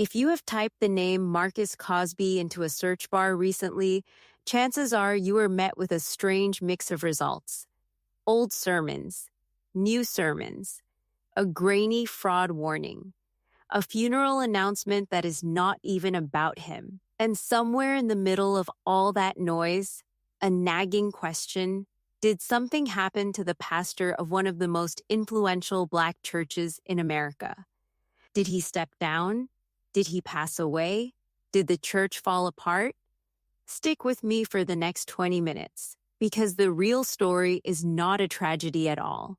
If you have typed the name Marcus Cosby into a search bar recently, chances are you were met with a strange mix of results. Old sermons, new sermons, a grainy fraud warning, a funeral announcement that is not even about him, and somewhere in the middle of all that noise, a nagging question: did something happen to the pastor of one of the most influential Black churches in America? Did he step down? Did he pass away? Did the church fall apart? Stick with me for the next 20 minutes, because the real story is not a tragedy at all.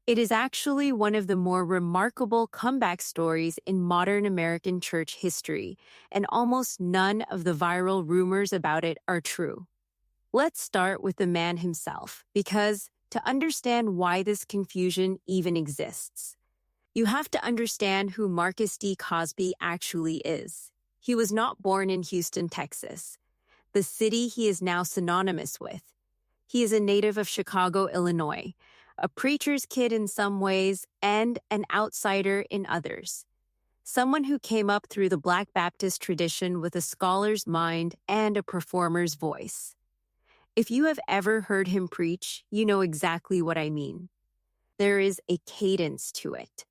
It is actually one of the more remarkable comeback stories in modern American church history, and almost none of the viral rumors about it are true. Let's start with the man himself, because to understand why this confusion even exists, you have to understand who Marcus D. Cosby actually is. He was not born in Houston, Texas, the city he is now synonymous with. He is a native of Chicago, Illinois, a preacher's kid in some ways and an outsider in others. Someone who came up through the Black Baptist tradition with a scholar's mind and a performer's voice. If you have ever heard him preach, you know exactly what I mean. There is a cadence to it,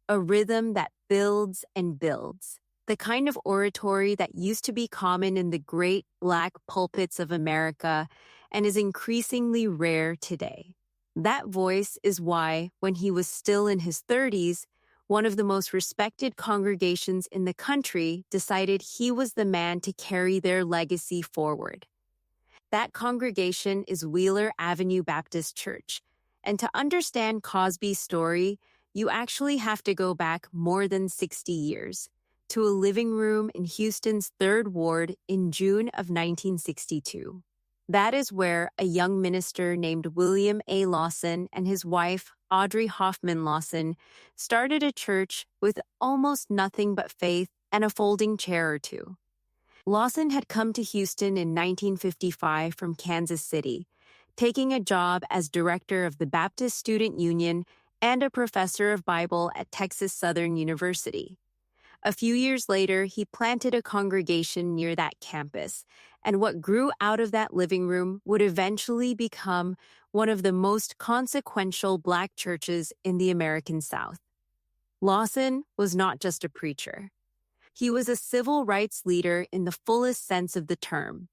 a rhythm that builds and builds, the kind of oratory that used to be common in the great Black pulpits of America and is increasingly rare today. That voice is why, when he was still in his 30s, one of the most respected congregations in the country decided he was the man to carry their legacy forward. That congregation is Wheeler Avenue Baptist Church, and to understand Cosby's story, you actually have to go back more than 60 years, to a living room in Houston's 3rd Ward in June of 1962. That is where a young minister named William A. Lawson and his wife, Audrey Hoffman Lawson, started a church with almost nothing but faith and a folding chair or two. Lawson had come to Houston in 1955 from Kansas City, taking a job as director of the Baptist Student Union and a professor of Bible at Texas Southern University. A few years later, he planted a congregation near that campus, and what grew out of that living room would eventually become one of the most consequential Black churches in the American South. Lawson was not just a preacher. He was a civil rights leader in the fullest sense of the term.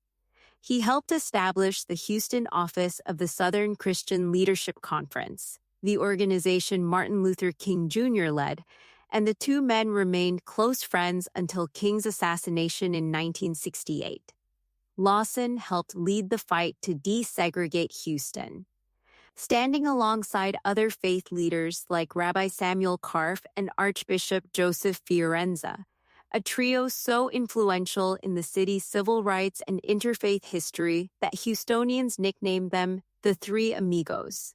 He helped establish the Houston office of the Southern Christian Leadership Conference, the organization Martin Luther King Jr. led, and the two men remained close friends until King's assassination in 1968. Lawson helped lead the fight to desegregate Houston, standing alongside other faith leaders like Rabbi Samuel Karff and Archbishop Joseph Fiorenza, a trio so influential in the city's civil rights and interfaith history that Houstonians nicknamed them the Three Amigos.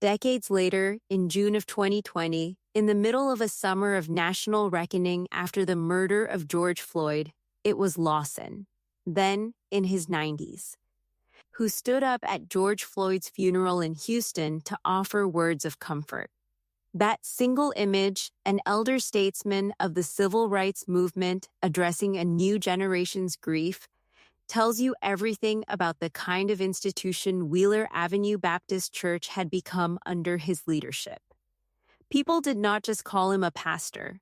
Decades later, in June of 2020, in the middle of a summer of national reckoning after the murder of George Floyd, it was Lawson, then in his 90s, who stood up at George Floyd's funeral in Houston to offer words of comfort. That single image, an elder statesman of the civil rights movement addressing a new generation's grief, tells you everything about the kind of institution Wheeler Avenue Baptist Church had become under his leadership. People did not just call him a pastor.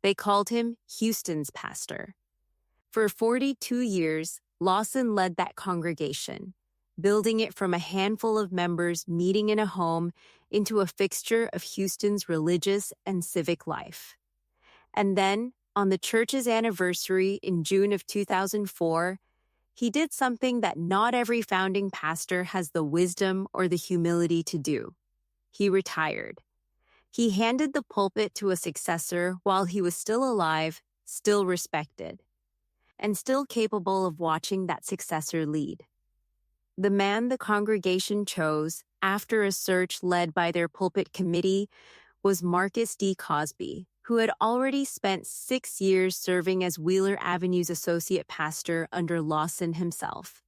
They called him Houston's pastor. For 42 years, Lawson led that congregation, building it from a handful of members meeting in a home into a fixture of Houston's religious and civic life. And then, on the church's anniversary in June of 2004, he did something that not every founding pastor has the wisdom or the humility to do. He retired. He handed the pulpit to a successor while he was still alive, still respected, and still capable of watching that successor lead. The man the congregation chose, after a search led by their pulpit committee, was Marcus D. Cosby, who had already spent 6 years serving as Wheeler Avenue's associate pastor under Lawson himself.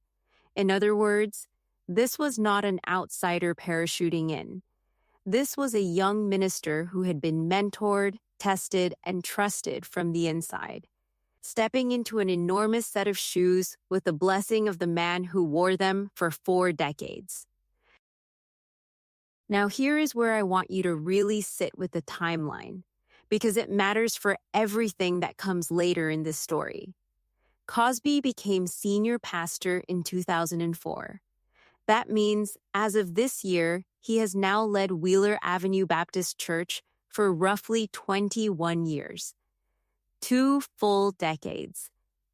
In other words, this was not an outsider parachuting in. This was a young minister who had been mentored, tested, and trusted from the inside. stepping into an enormous set of shoes with the blessing of the man who wore them for 4 decades. Now, here is where I want you to really sit with the timeline, because it matters for everything that comes later in this story. Cosby became senior pastor in 2004. That means, as of this year, he has now led Wheeler Avenue Baptist Church for roughly 21 years. 2 full decades.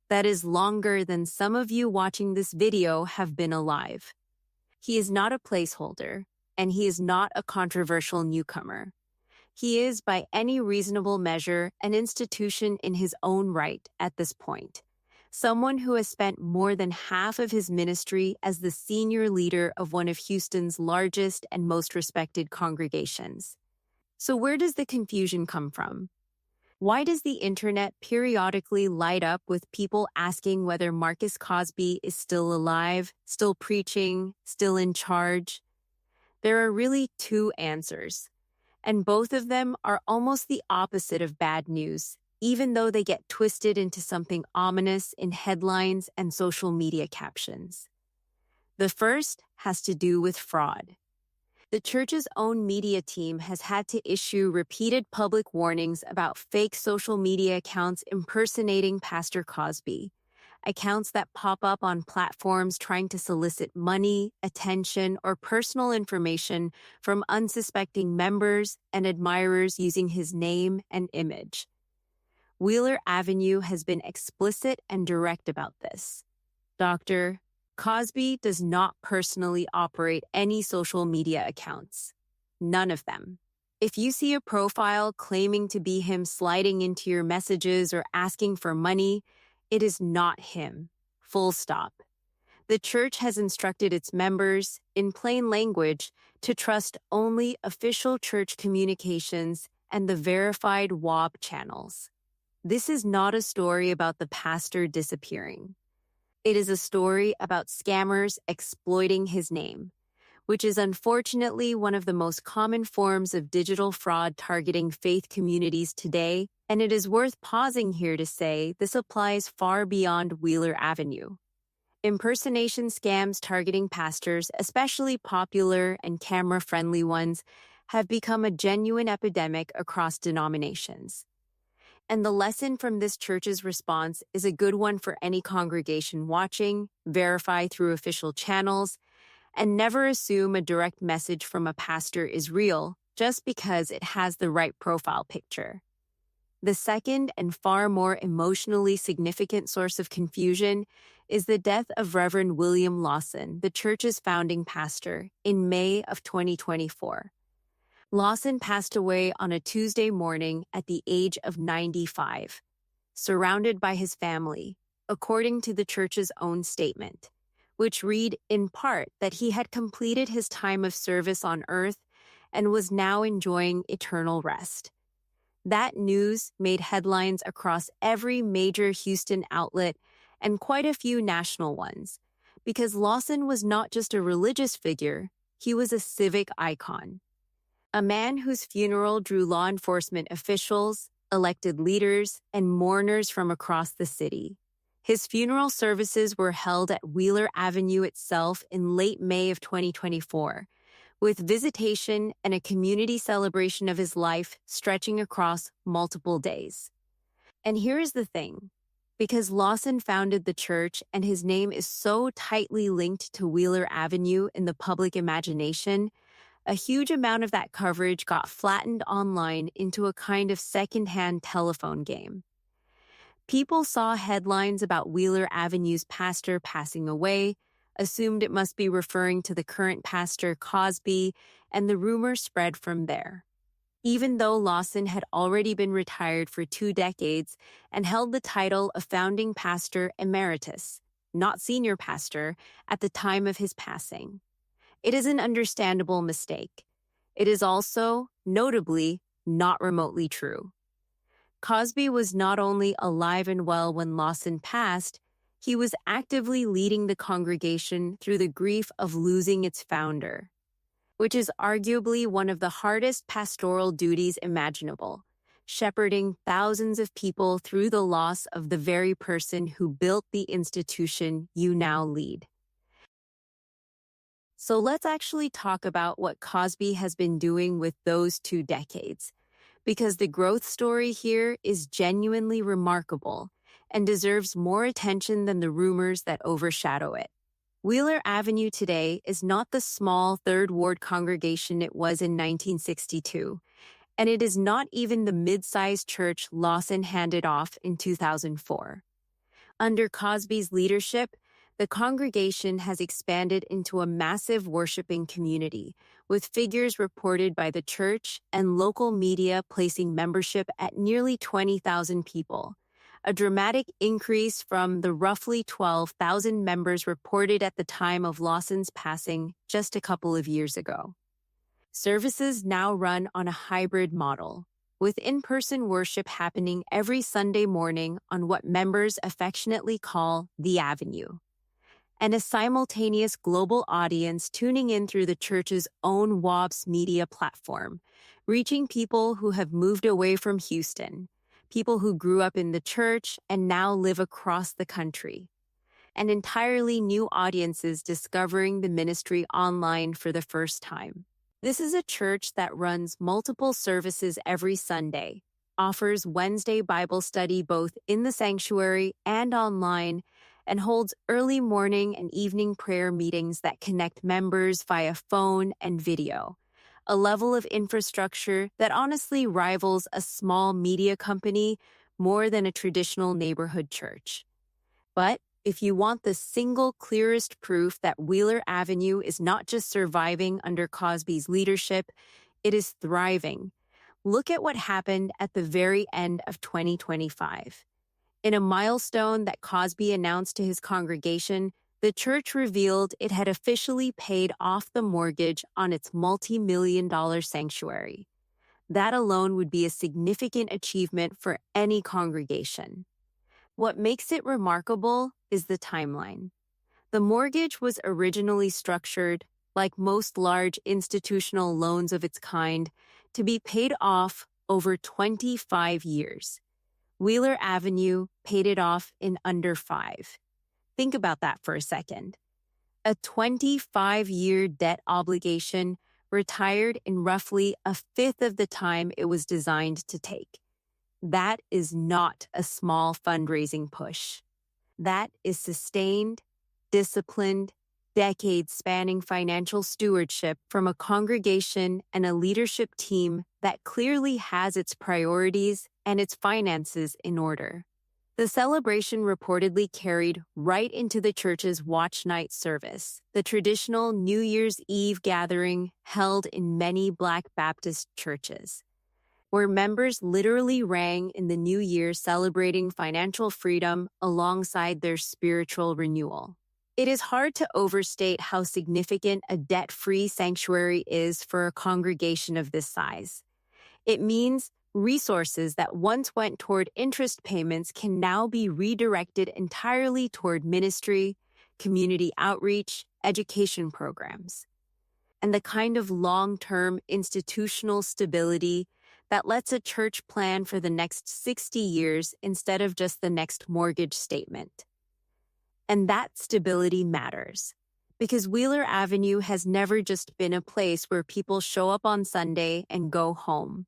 That is longer than some of you watching this video have been alive. He is not a placeholder, and he is not a controversial newcomer. He is, by any reasonable measure, an institution in his own right at this point. Someone who has spent more than half of his ministry as the senior leader of one of Houston's largest and most respected congregations. So where does the confusion come from? Why does the internet periodically light up with people asking whether Marcus Cosby is still alive, still preaching, still in charge? There are really 2 answers, and both of them are almost the opposite of bad news, even though they get twisted into something ominous in headlines and social media captions. The first has to do with fraud. The church's own media team has had to issue repeated public warnings about fake social media accounts impersonating Pastor Cosby, accounts that pop up on platforms trying to solicit money, attention, or personal information from unsuspecting members and admirers using his name and image. Wheeler Avenue has been explicit and direct about this. Dr. Cosby does not personally operate any social media accounts. None of them. If you see a profile claiming to be him sliding into your messages or asking for money, it is not him. Full stop. The church has instructed its members, in plain language, to trust only official church communications and the verified WAP channels. This is not a story about the pastor disappearing. It is a story about scammers exploiting his name, which is unfortunately one of the most common forms of digital fraud targeting faith communities today, and it is worth pausing here to say this applies far beyond Wheeler Avenue. Impersonation scams targeting pastors, especially popular and camera-friendly ones, have become a genuine epidemic across denominations. And the lesson from this church's response is a good one for any congregation watching: verify through official channels, and never assume a direct message from a pastor is real just because it has the right profile picture. The second and far more emotionally significant source of confusion is the death of Reverend William Lawson, the church's founding pastor, in May of 2024. Lawson passed away on a Tuesday morning at the age of 95, surrounded by his family, according to the church's own statement, which read in part that he had completed his time of service on earth and was now enjoying eternal rest. That news made headlines across every major Houston outlet and quite a few national ones, because Lawson was not just a religious figure, he was a civic icon. A man whose funeral drew law enforcement officials, elected leaders, and mourners from across the city. His funeral services were held at Wheeler Avenue itself in late May of 2024, with visitation and a community celebration of his life stretching across multiple days. And here is the thing. Because Lawson founded the church and his name is so tightly linked to Wheeler Avenue in the public imagination, a huge amount of that coverage got flattened online into a kind of secondhand telephone game. People saw headlines about Wheeler Avenue's pastor passing away, assumed it must be referring to the current pastor Cosby, and the rumor spread from there. Even though Lawson had already been retired for 2 decades and held the title of founding pastor emeritus, not senior pastor, at the time of his passing. It is an understandable mistake. It is also, notably, not remotely true. Cosby was not only alive and well when Lawson passed, he was actively leading the congregation through the grief of losing its founder, which is arguably one of the hardest pastoral duties imaginable, shepherding thousands of people through the loss of the very person who built the institution you now lead. So let's actually talk about what Cosby has been doing with those 2 decades, because the growth story here is genuinely remarkable and deserves more attention than the rumors that overshadow it. Wheeler Avenue today is not the small Third Ward congregation it was in 1962, and it is not even the mid-sized church Lawson handed off in 2004. Under Cosby's leadership, the congregation has expanded into a massive worshiping community, with figures reported by the church and local media placing membership at nearly 20,000 people, a dramatic increase from the roughly 12,000 members reported at the time of Lawson's passing just a couple of years ago. Services now run on a hybrid model, with in-person worship happening every Sunday morning on what members affectionately call the Avenue, and a simultaneous global audience tuning in through the church's own WOBS media platform, reaching people who have moved away from Houston, people who grew up in the church and now live across the country, and entirely new audiences discovering the ministry online for the first time. This is a church that runs multiple services every Sunday, offers Wednesday Bible study both in the sanctuary and online, and holds early morning and evening prayer meetings that connect members via phone and video, a level of infrastructure that honestly rivals a small media company more than a traditional neighborhood church. But if you want the single clearest proof that Wheeler Avenue is not just surviving under Cosby's leadership, it is thriving, look at what happened at the very end of 2025. In a milestone that Cosby announced to his congregation, the church revealed it had officially paid off the mortgage on its multi-million-dollar sanctuary. That alone would be a significant achievement for any congregation. What makes it remarkable is the timeline. The mortgage was originally structured, like most large institutional loans of its kind, to be paid off over 25 years. Wheeler Avenue paid it off in under 5. Think about that for a second. A 25-year debt obligation retired in roughly a fifth of the time it was designed to take. That is not a small fundraising push. That is sustained, disciplined, decades-spanning financial stewardship from a congregation and a leadership team that clearly has its priorities and its finances in order. The celebration reportedly carried right into the church's watch night service, the traditional New Year's Eve gathering held in many Black Baptist churches, where members literally rang in the new year celebrating financial freedom alongside their spiritual renewal. It is hard to overstate how significant a debt-free sanctuary is for a congregation of this size. It means resources that once went toward interest payments can now be redirected entirely toward ministry, community outreach, education programs, and the kind of long-term institutional stability that lets a church plan for the next 60 years instead of just the next mortgage statement. And that stability matters, because Wheeler Avenue has never just been a place where people show up on Sunday and go home.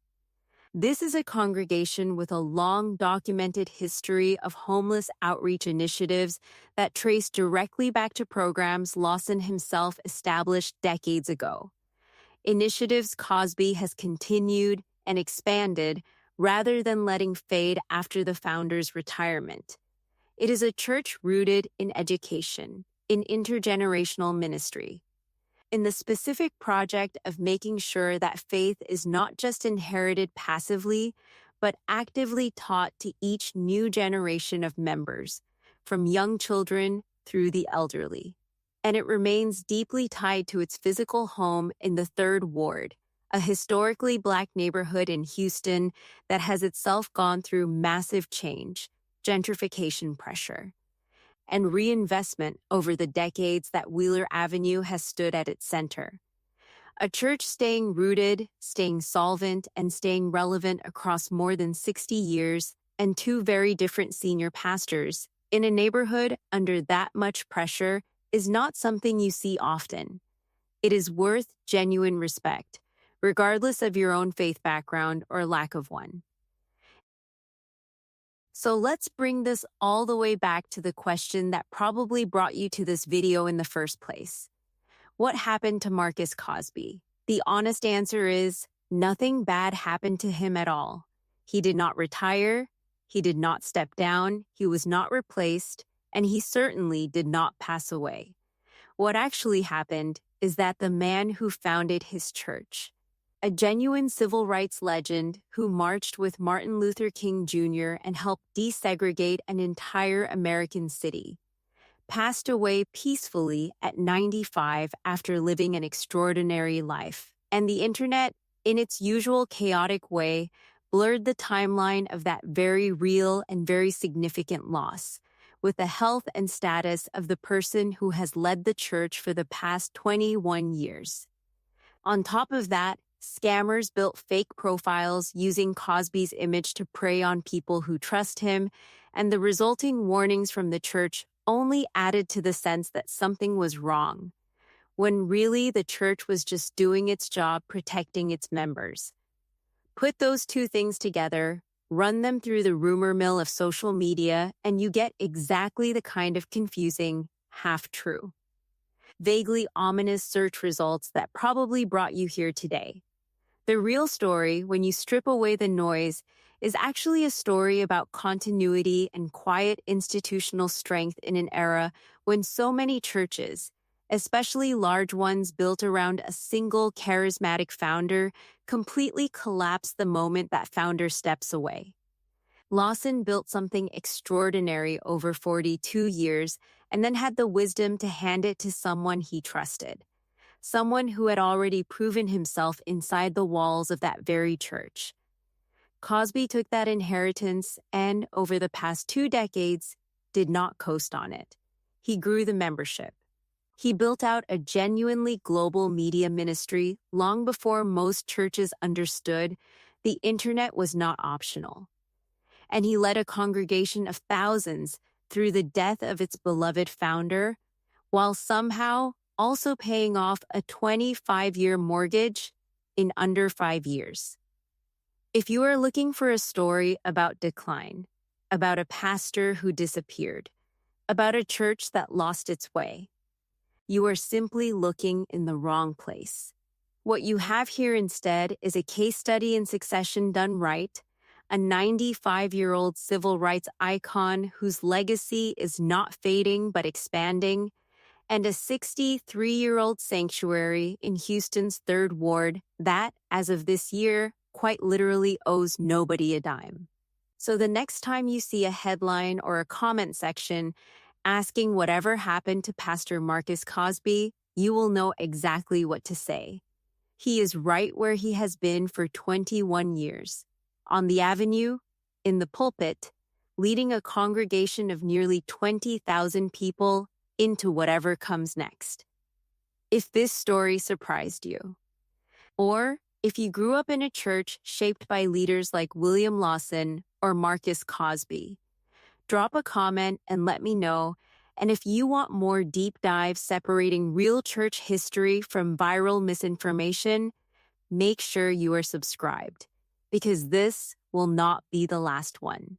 This is a congregation with a long documented history of homeless outreach initiatives that trace directly back to programs Lawson himself established decades ago. Initiatives Cosby has continued and expanded rather than letting fade after the founder's retirement. It is a church rooted in education, in intergenerational ministry, in the specific project of making sure that faith is not just inherited passively, but actively taught to each new generation of members, from young children through the elderly. And it remains deeply tied to its physical home in the Third Ward, a historically Black neighborhood in Houston that has itself gone through massive change, gentrification pressure, and reinvestment over the decades that Wheeler Avenue has stood at its center. A church staying rooted, staying solvent, and staying relevant across more than 60 years, and two very different senior pastors in a neighborhood under that much pressure is not something you see often. It is worth genuine respect, regardless of your own faith background or lack of one. So let's bring this all the way back to the question that probably brought you to this video in the first place. What happened to Marcus Cosby? The honest answer is nothing bad happened to him at all. He did not retire, he did not step down, he was not replaced, and he certainly did not pass away. What actually happened is that the man who founded his church, a genuine civil rights legend who marched with Martin Luther King Jr. and helped desegregate an entire American city, passed away peacefully at 95 after living an extraordinary life. And the internet, in its usual chaotic way, blurred the timeline of that very real and very significant loss, with the health and status of the person who has led the church for the past 21 years. On top of that, scammers built fake profiles using Cosby's image to prey on people who trust him, and the resulting warnings from the church only added to the sense that something was wrong, when really the church was just doing its job protecting its members. Put those two things together, run them through the rumor mill of social media, and you get exactly the kind of confusing, half-true, vaguely ominous search results that probably brought you here today. The real story, when you strip away the noise, is actually a story about continuity and quiet institutional strength in an era when so many churches, especially large ones built around a single charismatic founder, completely collapse the moment that founder steps away. Lawson built something extraordinary over 42 years and then had the wisdom to hand it to someone he trusted, someone who had already proven himself inside the walls of that very church. Cosby took that inheritance and, over the past 2 decades, did not coast on it. He grew the membership. He built out a genuinely global media ministry long before most churches understood the internet was not optional. And he led a congregation of thousands through the death of its beloved founder, while somehow also paying off a 25-year mortgage in under 5 years. If you are looking for a story about decline, about a pastor who disappeared, about a church that lost its way, you are simply looking in the wrong place. What you have here instead is a case study in succession done right, a 95-year-old civil rights icon whose legacy is not fading but expanding, and a 63-year-old sanctuary in Houston's 3rd Ward that, as of this year, quite literally owes nobody a dime. So the next time you see a headline or a comment section asking whatever happened to Pastor Marcus Cosby, you will know exactly what to say. He is right where he has been for 21 years, on the avenue, in the pulpit, leading a congregation of nearly 20,000 people into whatever comes next. If this story surprised you, or if you grew up in a church shaped by leaders like William Lawson or Marcus Cosby, drop a comment and let me know. And if you want more deep dives separating real church history from viral misinformation, make sure you are subscribed, because this will not be the last one.